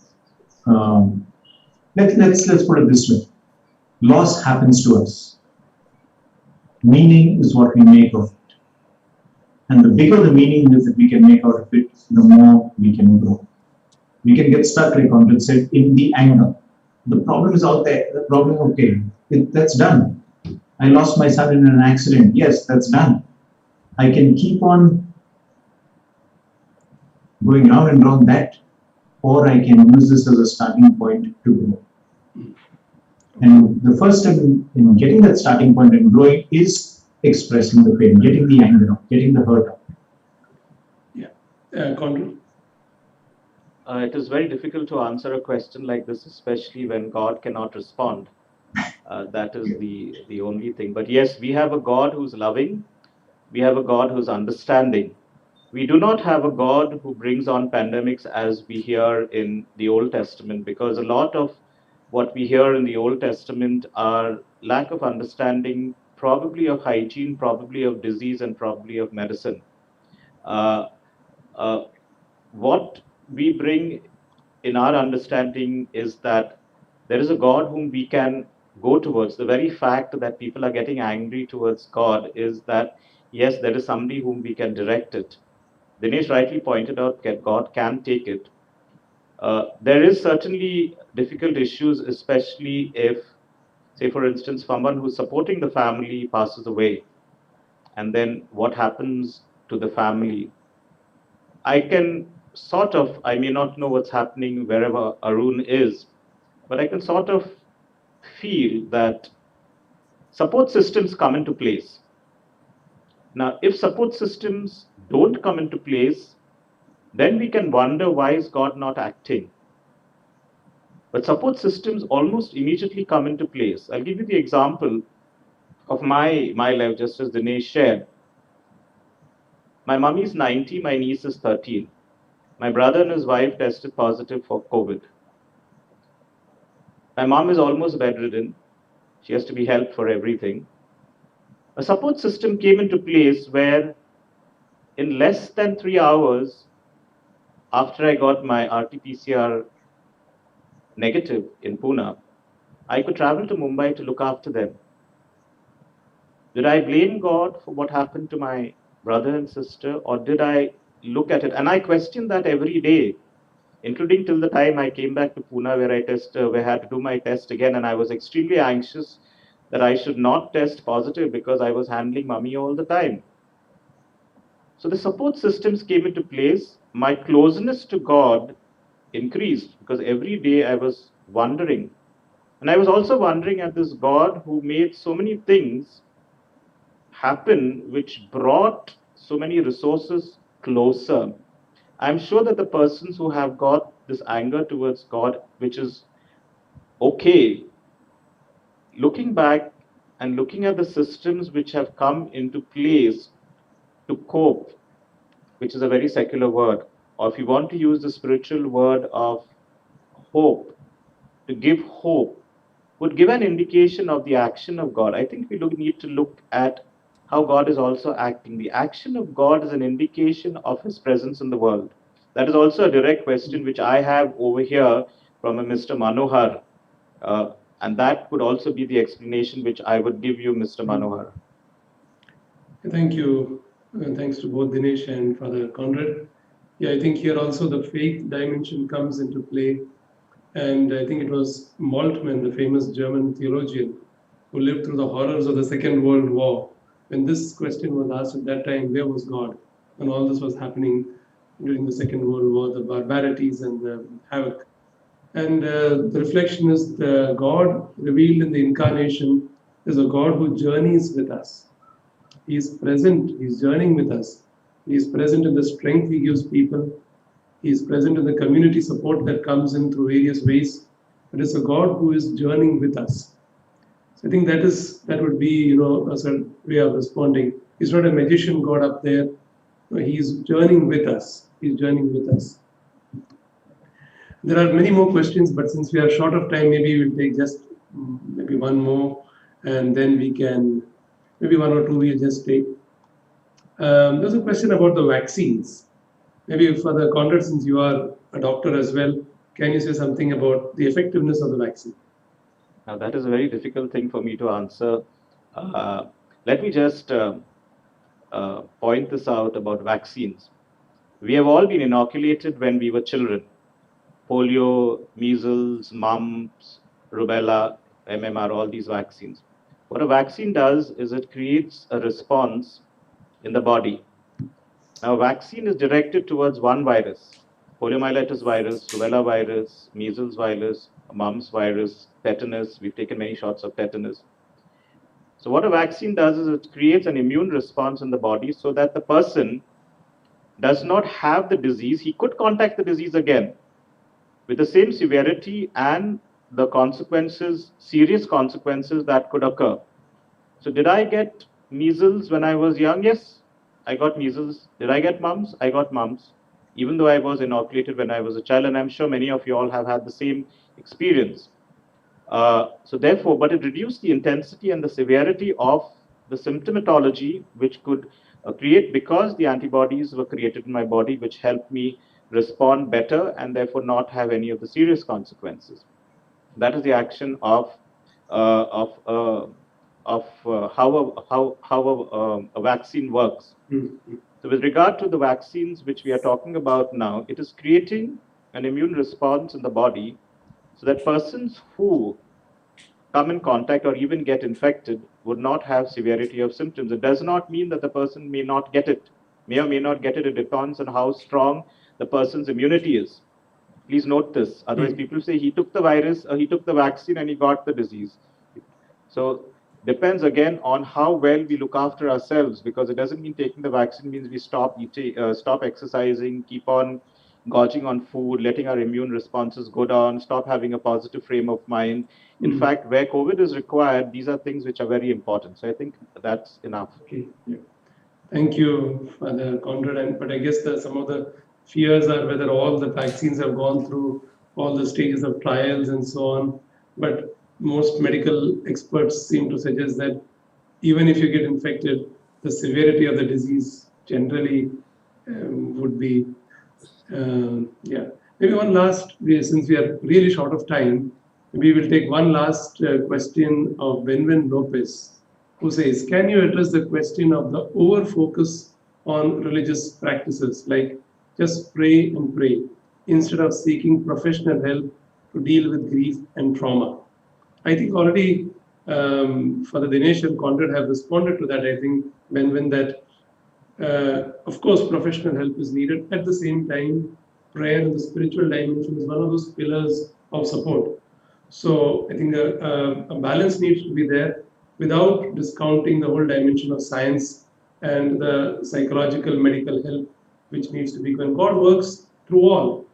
um, let's put it this way, loss happens to us. Meaning is what we make of it. And the bigger the meaning is that we can make out of it, the more we can grow. We can get stuck, like Conrad said, in the anger. The problem is out there. The problem, okay, that's done. I lost my son in an accident. Yes, that's done. I can keep on going round and round that, or I can use this as a starting point to grow. And the first step in getting that starting point and growing is expressing the pain, getting the anger out, getting the hurt out. Yeah, Conrad? It is very difficult to answer a question like this, especially when God cannot respond. That is the only thing. But yes, we have a God who's loving. We have a God who's understanding. We do not have a God who brings on pandemics as we hear in the Old Testament, because a lot of what we hear in the Old Testament are lack of understanding, probably of hygiene, probably of disease, and probably of medicine. Uh, uh, what we bring in our understanding is that there is a God whom we can go towards. The very fact that people are getting angry towards God is that, yes, there is somebody whom we can direct it. Dinesh rightly pointed out that God can take it. There is certainly difficult issues, especially if, say, for instance, someone who's supporting the family passes away, and then what happens to the family? I can sort of, I may not know what's happening wherever Arun is, but I can sort of feel that support systems come into place. Now, if support systems don't come into place, then we can wonder, why is God not acting? But support systems almost immediately come into place. I'll give you the example of my life, just as Dinesh shared. My mummy is 90, my niece is 13. My brother and his wife tested positive for COVID. My mom is almost bedridden. She has to be helped for everything. A support system came into place where, in less than 3 hours after I got my RT-PCR negative in Pune, I could travel to Mumbai to look after them. Did I blame God for what happened to my brother and sister, or did I look at it? And I question that every day, including till the time I came back to Pune, where I had to do my test again, and I was extremely anxious that I should not test positive because I was handling mummy all the time. So the support systems came into place. My closeness to God increased because every day I was wondering. And I was also wondering at this God who made so many things happen, which brought so many resources closer. I'm sure that the persons who have got this anger towards God, which is okay, looking back and looking at the systems which have come into place to cope, which is a very secular word, or if you want to use the spiritual word of hope, to give hope, would give an indication of the action of God. I think we need to look at how God is also acting. The action of God is an indication of his presence in the world. That is also a direct question which I have over here from a Mr. Manohar. And that would also be the explanation which I would give you, Mr. Manohar. Thank you. Thanks to both Dinesh and Father Conrad. Yeah, I think here also the faith dimension comes into play. And I think it was Moltmann, the famous German theologian, who lived through the horrors of the Second World War. When this question was asked at that time, where was God? And all this was happening during the Second World War, the barbarities and the havoc. And the reflection is the God revealed in the incarnation is a God who journeys with us. He is present, He is journeying with us. He is present in the strength He gives people. He is present in the community support that comes in through various ways. It is a God who is journeying with us. So I think that would be a certain way of responding. He's not a magician God up there. No, He is journeying with us. He's journeying with us. There are many more questions, but since we are short of time, maybe we'll take just maybe one more, and then we can, maybe one or two we'll just take. There's a question about the vaccines. Maybe for the Conrad, since you are a doctor as well, can you say something about the effectiveness of the vaccine? Now, that is a very difficult thing for me to answer. Uh, Let me just point this out about vaccines. We have all been inoculated when we were children: polio, measles, mumps, rubella, MMR, all these vaccines. What a vaccine does is it creates a response in the body. Now, vaccine is directed towards one virus: poliomyelitis virus, rubella virus, measles virus, mumps virus, tetanus. We've taken many shots of tetanus. So, what a vaccine does is it creates an immune response in the body so that the person does not have the disease. He could contact the disease again with the same severity and the consequences, serious consequences that could occur. So, did I get measles when I was young? Yes, I got measles. Did I get mumps? I got mumps, even though I was inoculated when I was a child. And I'm sure many of you all have had the same experience. So therefore, but it reduced the intensity and the severity of the symptomatology, which could create, because the antibodies were created in my body, which helped me respond better and therefore not have any of the serious consequences. That is the action of uh, of uh, how a vaccine works. So, with regard to the vaccines which we are talking about now, it is creating an immune response in the body so that persons who come in contact or even get infected would not have severity of symptoms. It does not mean that the person may not get it, may or may not get it. It depends on how strong the person's immunity is. Please note this. Otherwise, people say he took the virus, he took the vaccine, and he got the disease. So depends again on how well we look after ourselves, because it doesn't mean taking the vaccine means we stop eating, stop exercising, keep on gorging on food, letting our immune responses go down, stop having a positive frame of mind. In fact, where COVID is required, these are things which are very important. So I think that's enough. Okay. Yeah. Thank you, Father Conrad. But I guess some of the fears are whether all the vaccines have gone through all the stages of trials and so on. But most medical experts seem to suggest that even if you get infected, the severity of the disease generally would be, yeah. Maybe one last, since we are really short of time, we will take one last question of Benvin Lopez, who says, can you address the question of the over focus on religious practices, like just pray and pray, instead of seeking professional help to deal with grief and trauma? I think already Father Dinesh and Conrad have responded to that. I think, Benvin, that of course, professional help is needed. At the same time, prayer in the spiritual dimension is one of those pillars of support. So I think a balance needs to be there without discounting the whole dimension of science and the psychological medical help which needs to be given. God works through all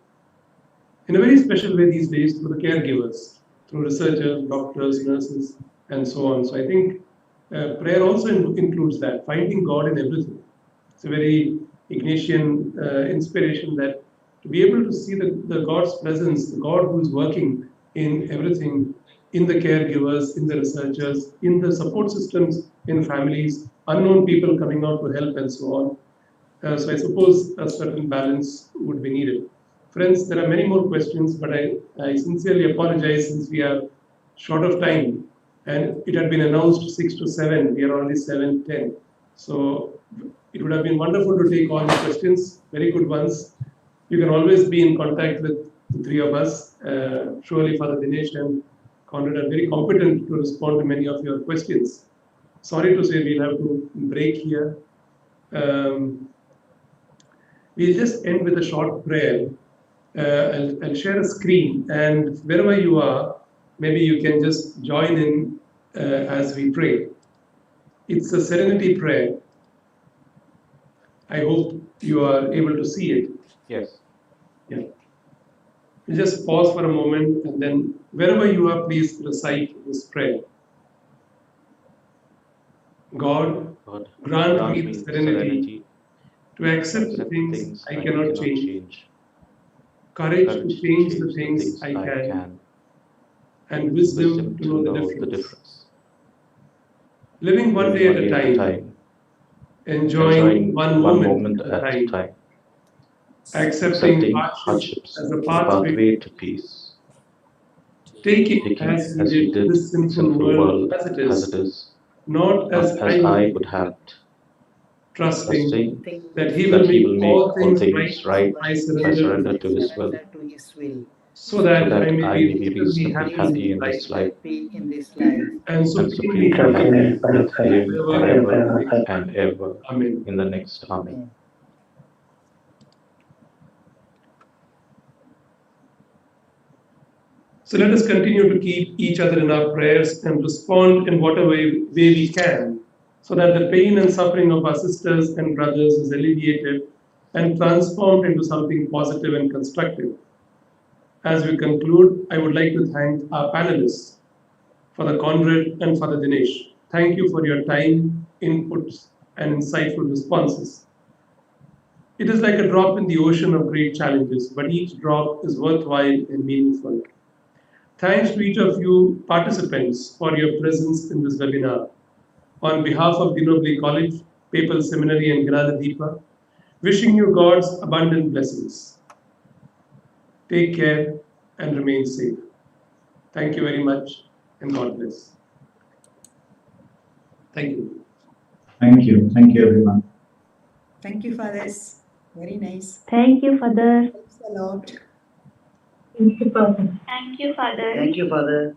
in a very special way these days through the caregivers, through researchers, doctors, nurses, and so on. So I think prayer also includes that, finding God in everything. It's a very Ignatian inspiration that to be able to see the God's presence, the God who is working in everything, in the caregivers, in the researchers, in the support systems, in families, unknown people coming out to help, and so on. So I suppose a certain balance would be needed. Friends, there are many more questions, but I sincerely apologize since we are short of time and it had been announced 6 to 7. We are only 7:10. So it would have been wonderful to take all the questions, very good ones. You can always be in contact with the three of us. Surely Father Dinesh and Conrad are very competent to respond to many of your questions. Sorry to say we'll have to break here. We'll just end with a short prayer. I'll share a screen, and wherever you are, maybe you can just join in as we pray. It's a serenity prayer. I hope you are able to see it. Yes. Yeah. We'll just pause for a moment, and then wherever you are, please recite this prayer. God, God, grant me the serenity to accept the accept the things things I cannot change, change, courage to courage to change the change the things things I I can, can, and wisdom to know the the difference. difference. Living one day at Living a one day at a time, time, enjoying enjoying one one moment moment at a at a time, time, accepting accepting hardship hardships as a as a pathway to pathway to peace, peace, taking taking as we as we did did this the sinful sinful world world as it as it is, is, not not as as I would I have would it, have it, trusting trusting that He will that He make will make all all things right things right if I if I surrender to surrender His to His will, so so that I that may I be may be reasonably reasonably happy in happy this in life this life and and supremely supremely happy happy with Him forever and forever ever. and ever Amen. in the next. Amen. So let us continue to keep each other in our prayers and respond in whatever way we can, so that the pain and suffering of our sisters and brothers is alleviated and transformed into something positive and constructive. As we conclude, I would like to thank our panelists, for the Conrad and for the Dinesh. Thank you for your time, inputs, and insightful responses. It is like a drop in the ocean of great challenges, but each drop is worthwhile and meaningful. Thanks to each of you participants for your presence in this webinar. On behalf of Dinobli College, Papal Seminary, and Gnanadeepa, wishing you God's abundant blessings. Take care and remain safe. Thank you very much and God bless. Thank you. Thank you. Thank you, everyone. Thank you, fathers. Very nice. Thank you, Father. Helps a lot. Thank you, Father. Thank you, Father. Thank you, Father.